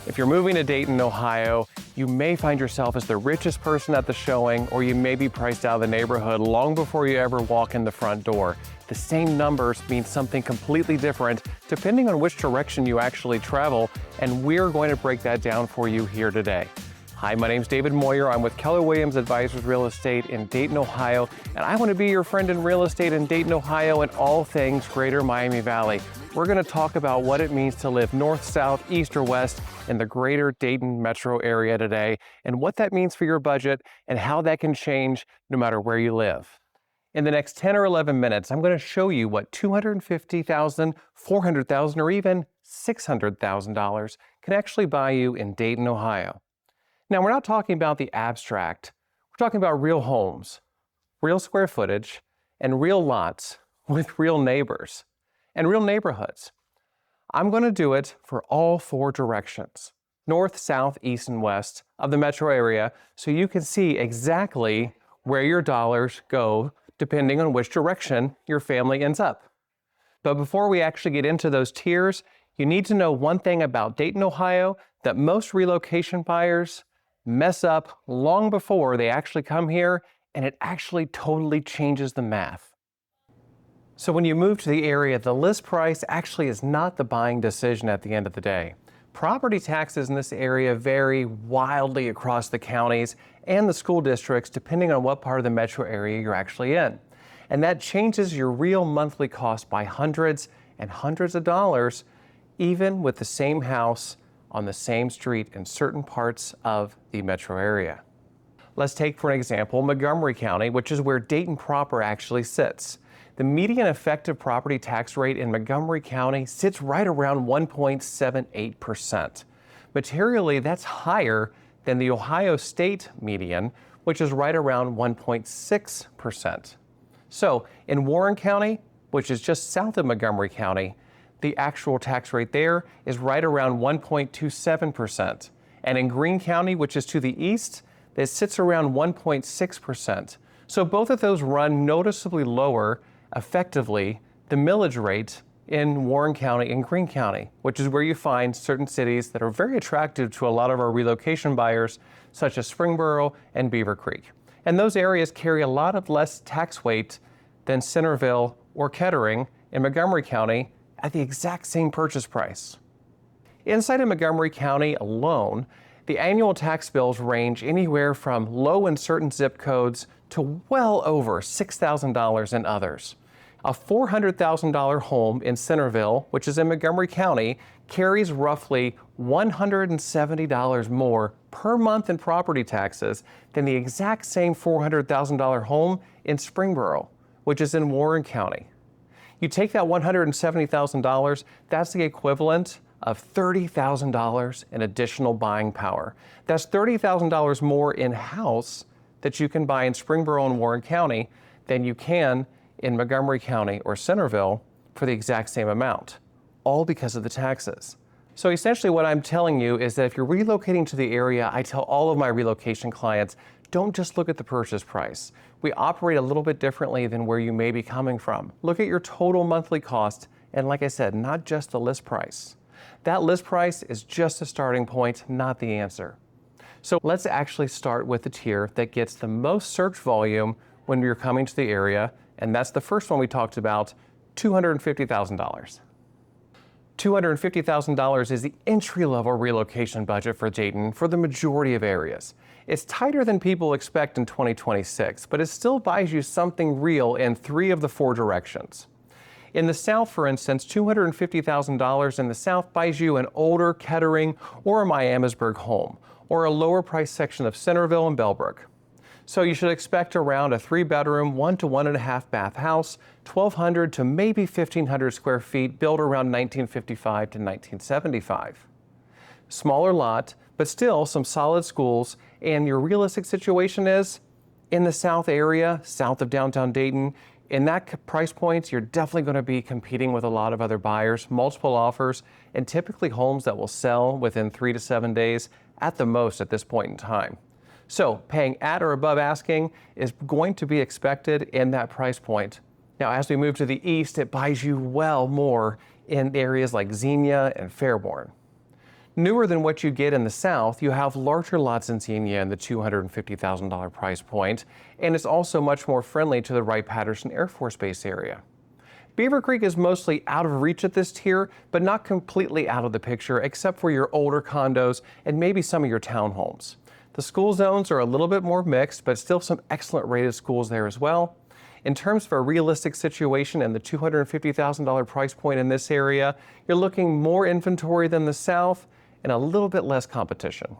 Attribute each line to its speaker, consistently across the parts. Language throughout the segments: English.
Speaker 1: If you're moving to Dayton, Ohio, you may find yourself as the richest person at the showing, or you may be priced out of the neighborhood long before you ever walk in the front door. The same numbers mean something completely different depending on which direction you actually travel, and we're going to break that down for you here today. Hi, my name's David Moyer. I'm with Keller Williams Advisors Real Estate in Dayton, Ohio, and I want to be your friend in real estate in Dayton, Ohio, and all things Greater Miami Valley. We're going to talk about what it means to live north, south, east, or west in the greater Dayton metro area today, and what that means for your budget and how that can change no matter where you live. In the next 10 or 11 minutes, I'm going to show you what $250,000, $400,000, or even $600,000 can actually buy you in Dayton, Ohio. Now, we're not talking about the abstract. We're talking about real homes, real square footage, and real lots with real neighbors and real neighborhoods. I'm going to do it for all four directions, north, south, east, and west of the metro area, so you can see exactly where your dollars go depending on which direction your family ends up. But before we actually get into those tiers, you need to know one thing about Dayton, Ohio, that most relocation buyers mess up long before they actually come here, and it actually totally changes the math. So when you move to the area, the list price actually is not the buying decision at the end of the day. Property taxes in this area vary wildly across the counties and the school districts depending on what part of the metro area you're actually in. And that changes your real monthly cost by hundreds and hundreds of dollars, even with the same house on the same street in certain parts of the metro area. Let's take, for an example, Montgomery County, which is where Dayton proper actually sits. The median effective property tax rate in Montgomery County sits right around 1.78%. Materially, that's higher than the Ohio state median, which is right around 1.6%. So in Warren County, which is just south of Montgomery County, the actual tax rate there is right around 1.27%. And in Greene County, which is to the east, it sits around 1.6%. So both of those run noticeably lower, effectively, the millage rate in Warren County and Greene County, which is where you find certain cities that are very attractive to a lot of our relocation buyers, such as Springboro and Beavercreek. And those areas carry a lot of less tax weight than Centerville or Kettering in Montgomery County, at the exact same purchase price. Inside of Montgomery County alone, the annual tax bills range anywhere from low in certain zip codes to well over $6,000 in others. A $400,000 home in Centerville, which is in Montgomery County, carries roughly $170 more per month in property taxes than the exact same $400,000 home in Springboro, which is in Warren County. You take that $170,000, that's the equivalent of $30,000 in additional buying power. That's $30,000 more in-house that you can buy in Springboro and Warren County than you can in Montgomery County or Centerville for the exact same amount, all because of the taxes. So essentially what I'm telling you is that if you're relocating to the area, I tell all of my relocation clients, don't just look at the purchase price. We operate a little bit differently than where you may be coming from. Look at your total monthly cost, and like I said, not just the list price. That list price is just a starting point, not the answer. So let's actually start with the tier that gets the most search volume when you're coming to the area, and that's the first one we talked about, $250,000. $250,000 is the entry-level relocation budget for Dayton for the majority of areas. It's tighter than people expect in 2026, but it still buys you something real in 3 of the 4 directions. In the South, for instance, $250,000 in the South buys you an older Kettering or a Miamisburg home, or a lower price section of Centerville and Bellbrook. So you should expect around a 3-bedroom, 1 to 1.5 bath house, 1,200 to maybe 1,500 square feet, built around 1955 to 1975. Smaller lot, but still some solid schools, and your realistic situation is in the South area, south of downtown Dayton. In that price point, you're definitely going to be competing with a lot of other buyers, multiple offers, and typically homes that will sell within 3 to 7 days at the most at this point in time. So paying at or above asking is going to be expected in that price point. Now, as we move to the east, it buys you well more in areas like Xenia and Fairborn. Newer than what you get in the south, you have larger lots in Xenia in the $250,000 price point, and it's also much more friendly to the Wright-Patterson Air Force Base area. Beavercreek is mostly out of reach at this tier, but not completely out of the picture except for your older condos and maybe some of your townhomes. The school zones are a little bit more mixed, but still some excellent rated schools there as well. In terms of a realistic situation in the $250,000 price point in this area, you're looking more inventory than the south and a little bit less competition.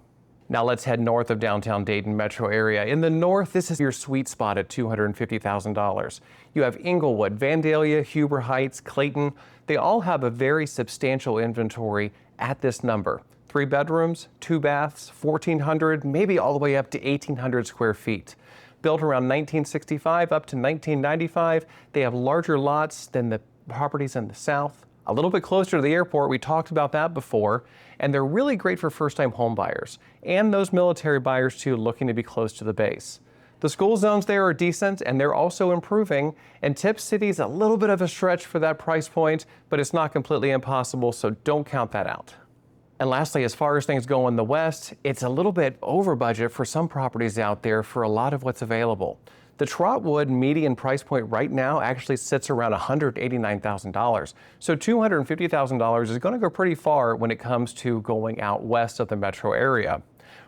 Speaker 1: Now let's head north of downtown Dayton metro area. In the north, this is your sweet spot at $250,000. You have Inglewood, Vandalia, Huber Heights, Clayton. They all have a very substantial inventory at this number. 3 bedrooms, 2 baths, 1,400, maybe all the way up to 1,800 square feet. Built around 1965 up to 1995, they have larger lots than the properties in the south. A little bit closer to the airport, we talked about that before, and they're really great for first-time home buyers and those military buyers too looking to be close to the base. The school zones there are decent and they're also improving, and Tip City's a little bit of a stretch for that price point, but it's not completely impossible, so don't count that out. And lastly, as far as things go in the west, it's a little bit over budget for some properties out there for a lot of what's available. The Trotwood median price point right now actually sits around $189,000. So $250,000 is going to go pretty far when it comes to going out west of the metro area.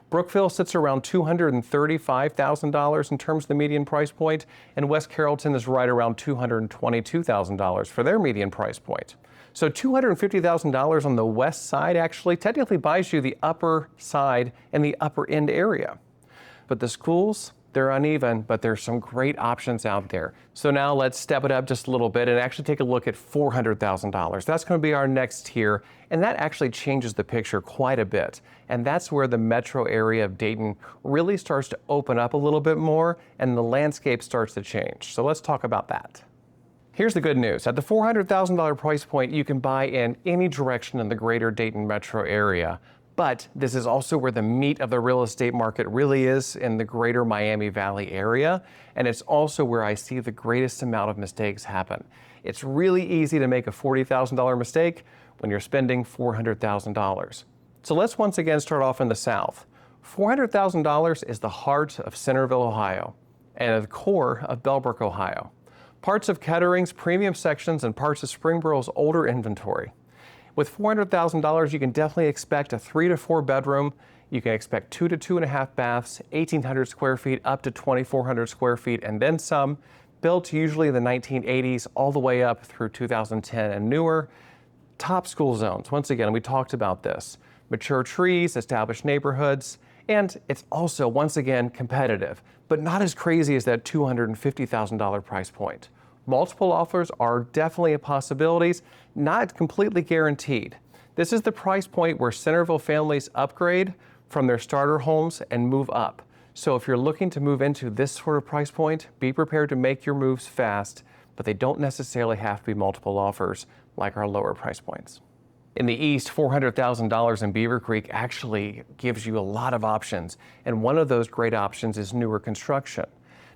Speaker 1: Brookville sits around $235,000 in terms of the median price point, and West Carrollton is right around $222,000 for their median price point. So $250,000 on the west side actually technically buys you the upper side and the upper end area. But the schools, they're uneven, but there's some great options out there. So now let's step it up just a little bit and actually take a look at $400,000. That's going to be our next tier, and that actually changes the picture quite a bit. And that's where the metro area of Dayton really starts to open up a little bit more and the landscape starts to change. So let's talk about that. Here's the good news. At the $400,000 price point, you can buy in any direction in the greater Dayton metro area. But this is also where the meat of the real estate market really is, in the greater Miami Valley area. And it's also where I see the greatest amount of mistakes happen. It's really easy to make a $40,000 mistake when you're spending $400,000. So let's once again start off in the south. $400,000 is the heart of Centerville, Ohio, and the core of Bellbrook, Ohio. Parts of Kettering's premium sections and parts of Springborough's older inventory. With $400,000, you can definitely expect a 3 to 4 bedroom. You can expect 2 to 2.5 baths, 1,800 square feet up to 2,400 square feet, and then some. Built usually in the 1980s all the way up through 2010 and newer. Top school zones. Once again, we talked about this. Mature trees, established neighborhoods, and it's also, once again, competitive, but not as crazy as that $250,000 price point. Multiple offers are definitely a possibility, not completely guaranteed. This is the price point where Centerville families upgrade from their starter homes and move up. So if you're looking to move into this sort of price point, be prepared to make your moves fast, but they don't necessarily have to be multiple offers like our lower price points. In the east, $400,000 in Beavercreek actually gives you a lot of options, and one of those great options is newer construction.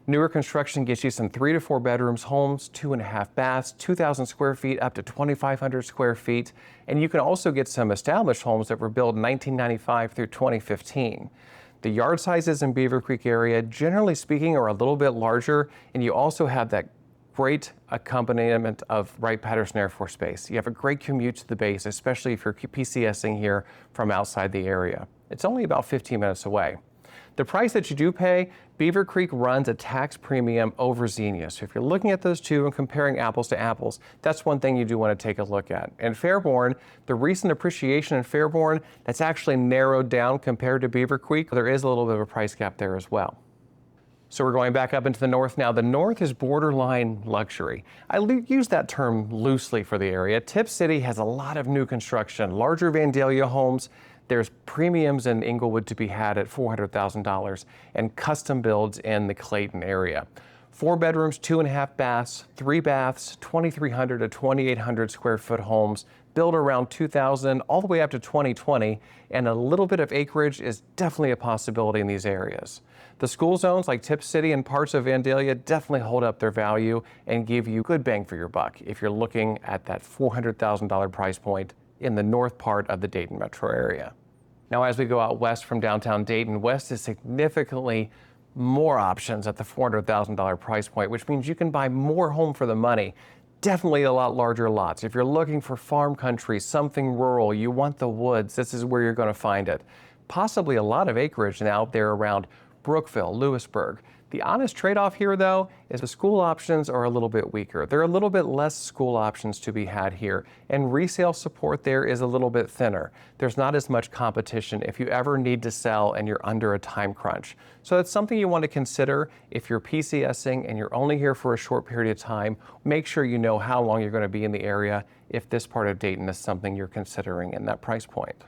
Speaker 1: Newer construction gets you some 3 to 4 bedrooms homes, 2.5 baths, 2,000 square feet up to 2,500 square feet. And you can also get some established homes that were built in 1995 through 2015. The yard sizes in Beavercreek area, generally speaking, are a little bit larger, and you also have that great accompaniment of Wright-Patterson Air Force Base. You have a great commute to the base, especially if you're PCSing here from outside the area. It's only about 15 minutes away. The price that you do pay, Beavercreek runs a tax premium over Xenia. So if you're looking at those two and comparing apples to apples, that's one thing you do want to take a look at. And Fairborn, the recent appreciation in Fairborn, that's actually narrowed down compared to Beavercreek. There is a little bit of a price gap there as well. So we're going back up into the north now. The north is borderline luxury. I use that term loosely for the area. Tip City has a lot of new construction, larger Vandalia homes. There's premiums in Inglewood to be had at $400,000 and custom builds in the Clayton area. 4 bedrooms, 2.5 baths, 3 baths, 2,300 to 2,800 square foot homes, built around 2000 all the way up to 2020, and a little bit of acreage is definitely a possibility in these areas. The school zones like Tip City and parts of Vandalia definitely hold up their value and give you good bang for your buck if you're looking at that $400,000 price point in the north part of the Dayton metro area. Now, as we go out west from downtown Dayton, west is significantly more options at the $400,000 price point, which means you can buy more home for the money. Definitely a lot larger lots. If you're looking for farm country, something rural, you want the woods, this is where you're going to find it. Possibly a lot of acreage now out there around Brookville, Lewisburg. The honest trade-off here, though, is the school options are a little bit weaker. There are a little bit less school options to be had here, and resale support there is a little bit thinner. There's not as much competition if you ever need to sell and you're under a time crunch. So that's something you want to consider if you're PCSing and you're only here for a short period of time. Make sure you know how long you're going to be in the area if this part of Dayton is something you're considering in that price point.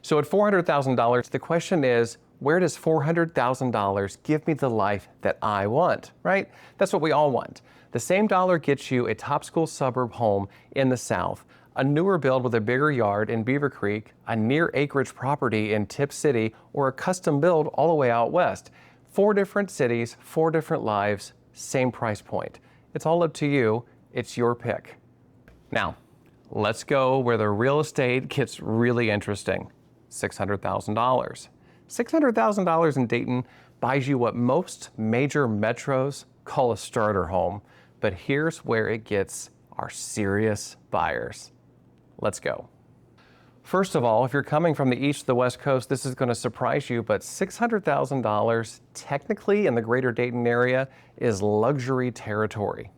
Speaker 1: So at $400,000, the question is, where does $400,000 give me the life that I want, right? That's what we all want. The same dollar gets you a top school suburb home in the south, a newer build with a bigger yard in Beavercreek, a near acreage property in Tip City, or a custom build all the way out west. 4 different cities, 4 different lives, same price point. It's all up to you. It's your pick. Now, let's go where the real estate gets really interesting. $600,000. $600,000 in Dayton buys you what most major metros call a starter home, but here's where it gets our serious buyers. Let's go. First of all, if you're coming from the east to the west coast, this is going to surprise you, but $600,000 technically in the greater Dayton area is luxury territory.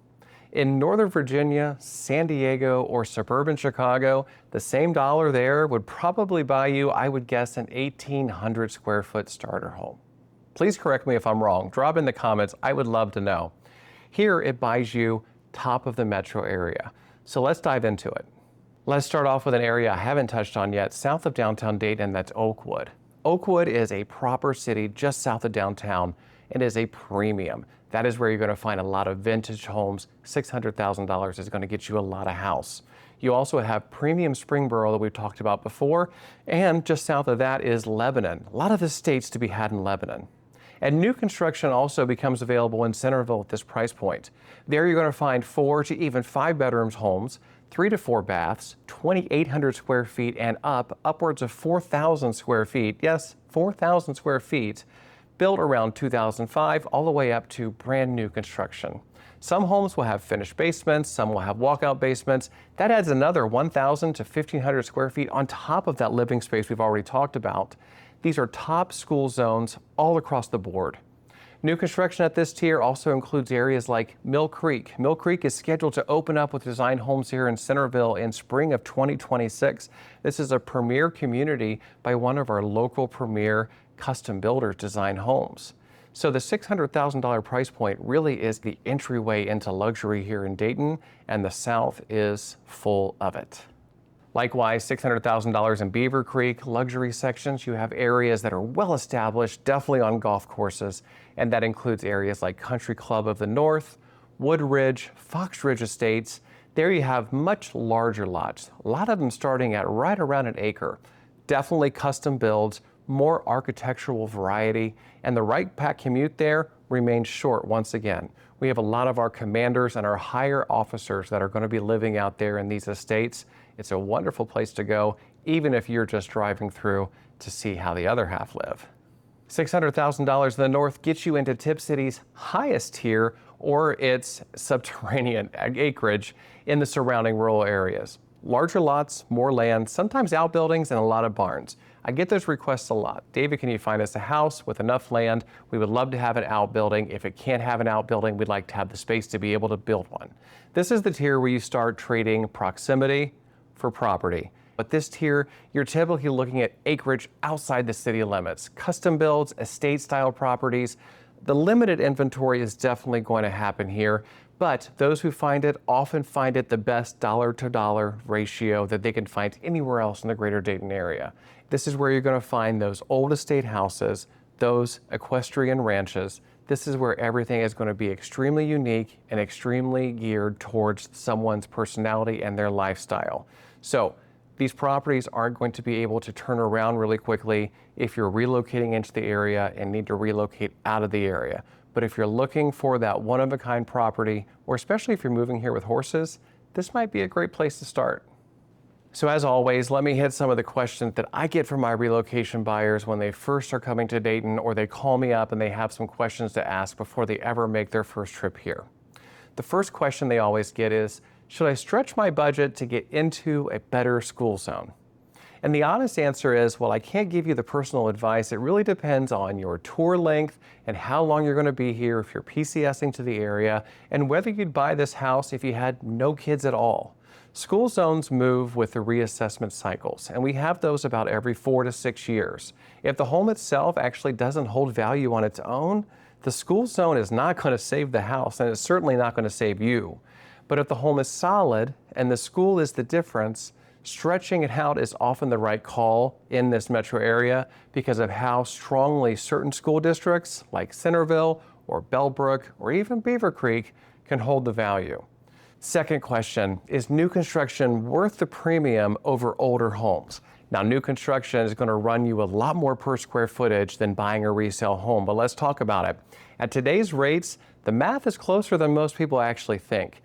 Speaker 1: In Northern Virginia, San Diego, or suburban Chicago, the same dollar there would probably buy you, I would guess, an 1,800 square foot starter home. Please correct me if I'm wrong. Drop in the comments. I would love to know. Here, it buys you top of the metro area. So let's dive into it. Let's start off with an area I haven't touched on yet, south of downtown Dayton, that's Oakwood. Oakwood is a proper city just south of downtown and is a premium. That is where you're going to find a lot of vintage homes. $600,000 is going to get you a lot of house. You also have premium Springboro that we've talked about before, and just south of that is Lebanon. A lot of estates to be had in Lebanon. And new construction also becomes available in Centerville at this price point. There you're going to find 4 to even 5 bedrooms homes, 3 to 4 baths, 2,800 square feet and up, upwards of 4,000 square feet. Yes, 4,000 square feet. Built around 2005 all the way up to brand new construction. Some homes will have finished basements, some will have walkout basements. That adds another 1,000 to 1,500 square feet on top of that living space we've already talked about. These are top school zones all across the board. New construction at this tier also includes areas like Mill Creek. Mill Creek is scheduled to open up with design homes here in Centerville in spring of 2026. This is a premier community by one of our local premier custom builders design homes. So the $600,000 price point really is the entryway into luxury here in Dayton, and the South is full of it. Likewise, $600,000 in Beavercreek, luxury sections. You have areas that are well established, definitely on golf courses, and that includes areas like Country Club of the North, Wood Ridge, Fox Ridge Estates. There you have much larger lots, a lot of them starting at right around an acre. Definitely custom builds, more architectural variety, and the Wright-Pat commute there remains short once again. We have a lot of our commanders and our higher officers that are going to be living out there in these estates. It's a wonderful place to go, even if you're just driving through to see how the other half live. $600,000 in the north gets you into Tip City's highest tier, or its subterranean acreage in the surrounding rural areas. Larger lots, more land, sometimes outbuildings, and a lot of barns. I get those requests a lot. David, can you find us a house with enough land? We would love to have an outbuilding. If it can't have an outbuilding, we'd like to have the space to be able to build one. This is the tier where you start trading proximity for property. But this tier, you're typically looking at acreage outside the city limits, custom builds, estate-style properties. The limited inventory is definitely going to happen here, but those who find it often find it the best dollar-to-dollar ratio that they can find anywhere else in the greater Dayton area. This is where you're going to find those old estate houses, those equestrian ranches. This is where everything is going to be extremely unique and extremely geared towards someone's personality and their lifestyle. So these properties aren't going to be able to turn around really quickly if you're relocating into the area and need to relocate out of the area. But if you're looking for that one-of-a-kind property, or especially if you're moving here with horses, this might be a great place to start. So as always, let me hit some of the questions that I get from my relocation buyers when they first are coming to Dayton, or they call me up and they have some questions to ask before they ever make their first trip here. The first question they always get is, should I stretch my budget to get into a better school zone? And the honest answer is, well, I can't give you the personal advice. It really depends on your tour length and how long you're going to be here, if you're PCSing to the area, and whether you'd buy this house if you had no kids at all. School zones move with the reassessment cycles, and we have those about every 4 to 6 years. If the home itself actually doesn't hold value on its own, the school zone is not going to save the house, and it's certainly not going to save you. But if the home is solid and the school is the difference, stretching it out is often the right call in this metro area because of how strongly certain school districts like Centerville or Bellbrook or even Beavercreek can hold the value. Second question, is new construction worth the premium over older homes? Now, new construction is going to run you a lot more per square footage than buying a resale home, but let's talk about it. At today's rates, the math is closer than most people actually think.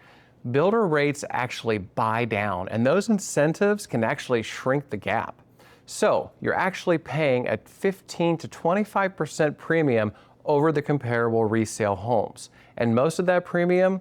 Speaker 1: Builder rates actually buy down, and those incentives can actually shrink the gap. So you're actually paying a 15 to 25% premium over the comparable resale homes. And most of that premium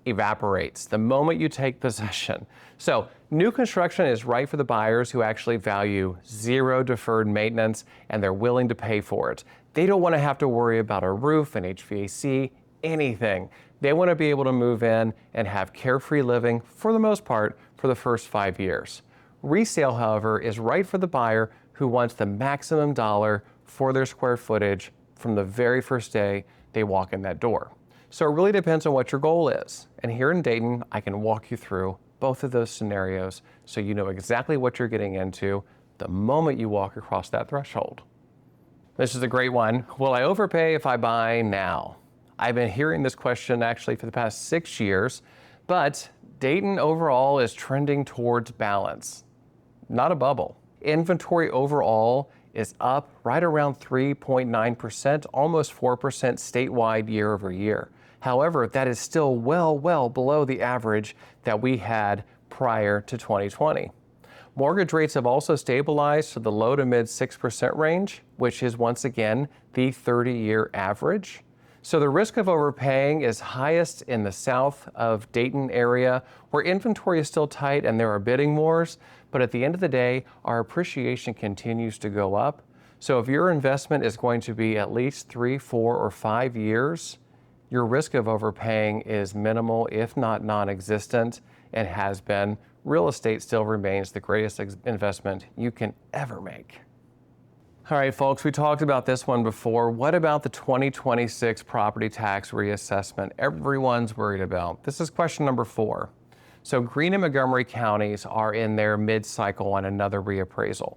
Speaker 1: evaporates the moment you take possession. So new construction is right for the buyers who actually value zero deferred maintenance and they're willing to pay for it. They don't want to have to worry about a roof, an HVAC, anything. They want to be able to move in and have carefree living for the most part for the first 5 years. Resale, however, is right for the buyer who wants the maximum dollar for their square footage from the very first day they walk in that door. So it really depends on what your goal is. And here in Dayton, I can walk you through both of those scenarios so you know exactly what you're getting into the moment you walk across that threshold. This is a great one. Will I overpay if I buy now? I've been hearing this question actually for the past 6 years, but Dayton overall is trending towards balance, not a bubble. Inventory overall is up right around 3.9%, almost 4% statewide year over year. However, that is still well below the average that we had prior to 2020. Mortgage rates have also stabilized to the low to mid 6% range, which is once again the 30-year average. So the risk of overpaying is highest in the south of Dayton area, where inventory is still tight and there are bidding wars. But at the end of the day, our appreciation continues to go up. So if your investment is going to be at least 3, 4, or 5 years, your risk of overpaying is minimal, if not non-existent, and has been. Real estate still remains the greatest investment you can ever make. All right, folks, we talked about this one before. What about the 2026 property tax reassessment everyone's worried about? This is question number 4. So Greene and Montgomery counties are in their mid-cycle on another reappraisal.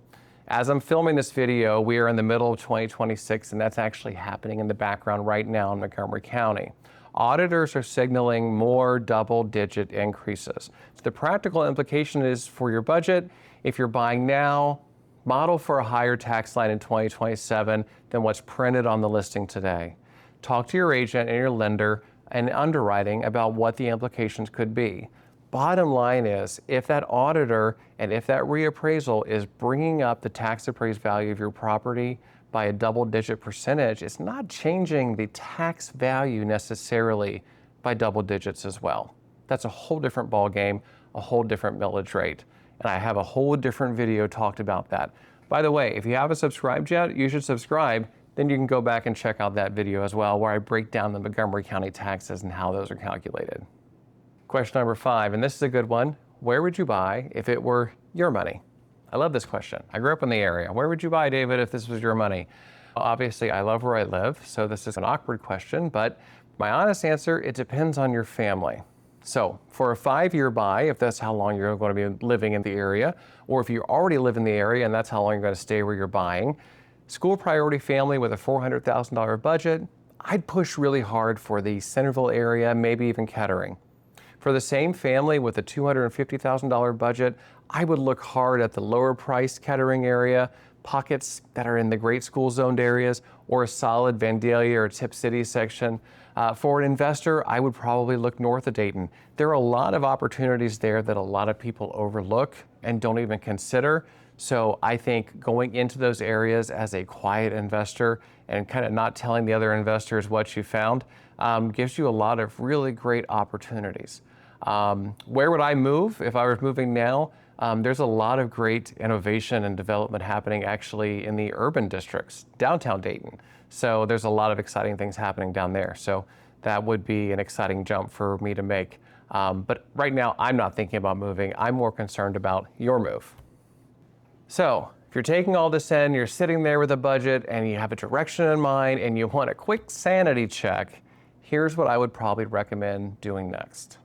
Speaker 1: As I'm filming this video, we are in the middle of 2026, and that's actually happening in the background right now in Montgomery County. Auditors are signaling more double-digit increases. So the practical implication is for your budget, if you're buying now, model for a higher tax line in 2027 than what's printed on the listing today. Talk to your agent and your lender and underwriting about what the implications could be. Bottom line is, if that auditor and if that reappraisal is bringing up the tax appraised value of your property by a double-digit percentage, it's not changing the tax value necessarily by double digits as well. That's a whole different ballgame, a whole different millage rate. And I have a whole different video talked about that. By the way, if you haven't subscribed yet, you should subscribe. Then you can go back and check out that video as well, where I break down the Montgomery County taxes and how those are calculated. Question number 5, and this is a good one. Where would you buy if it were your money? I love this question. I grew up in the area. Where would you buy, David, if this was your money? Obviously, I love where I live, so this is an awkward question, but my honest answer, it depends on your family. So for a 5-year buy, if that's how long you're going to be living in the area, or if you already live in the area and that's how long you're going to stay where you're buying, school priority family with a $400,000 budget, I'd push really hard for the Centerville area, maybe even Kettering. For the same family with a $250,000 budget, I would look hard at the lower priced Kettering area, pockets that are in the great school zoned areas or a solid Vandalia or Tip City section. For an investor, I would probably look north of Dayton. There are a lot of opportunities there that a lot of people overlook and don't even consider. So I think going into those areas as a quiet investor and kind of not telling the other investors what you found gives you a lot of really great opportunities. Where would I move if I was moving now? There's a lot of great innovation and development happening actually in the urban districts, downtown Dayton. So there's a lot of exciting things happening down there. So that would be an exciting jump for me to make. But right now, I'm not thinking about moving. I'm more concerned about your move. So if you're taking all this in, you're sitting there with a budget and you have a direction in mind and you want a quick sanity check, here's what I would probably recommend doing next.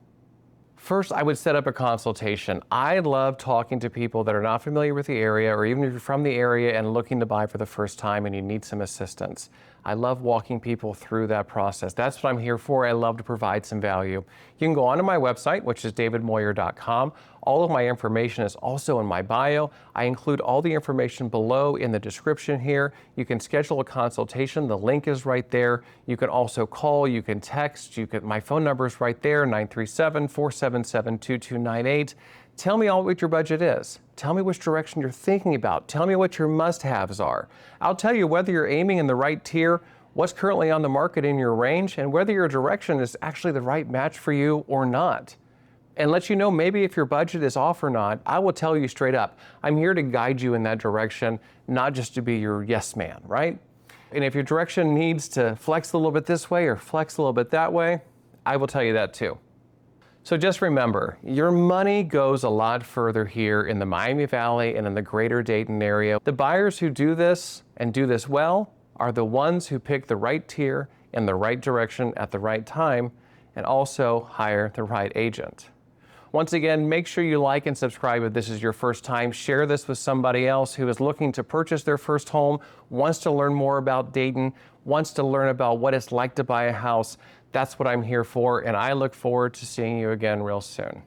Speaker 1: First, I would set up a consultation. I love talking to people that are not familiar with the area, or even if you're from the area and looking to buy for the first time and you need some assistance. I love walking people through that process. That's what I'm here for. I love to provide some value. You can go onto my website, which is davidmoyer.com. All of my information is also in my bio. I include all the information below in the description here. You can schedule a consultation. The link is right there. You can also call, you can text, my phone number is right there, 937-477-2298. Tell me all what your budget is. Tell me which direction you're thinking about. Tell me what your must-haves are. I'll tell you whether you're aiming in the right tier, what's currently on the market in your range, and whether your direction is actually the right match for you or not. And let you know maybe if your budget is off or not. I will tell you straight up. I'm here to guide you in that direction, not just to be your yes man, right? And if your direction needs to flex a little bit this way or flex a little bit that way, I will tell you that too. So just remember, your money goes a lot further here in the Miami Valley and in the greater Dayton area. The buyers who do this and do this well are the ones who pick the right tier in the right direction at the right time and also hire the right agent. Once again, make sure you like and subscribe if this is your first time. Share this with somebody else who is looking to purchase their first home, wants to learn more about Dayton, wants to learn about what it's like to buy a house. That's what I'm here for, and I look forward to seeing you again real soon.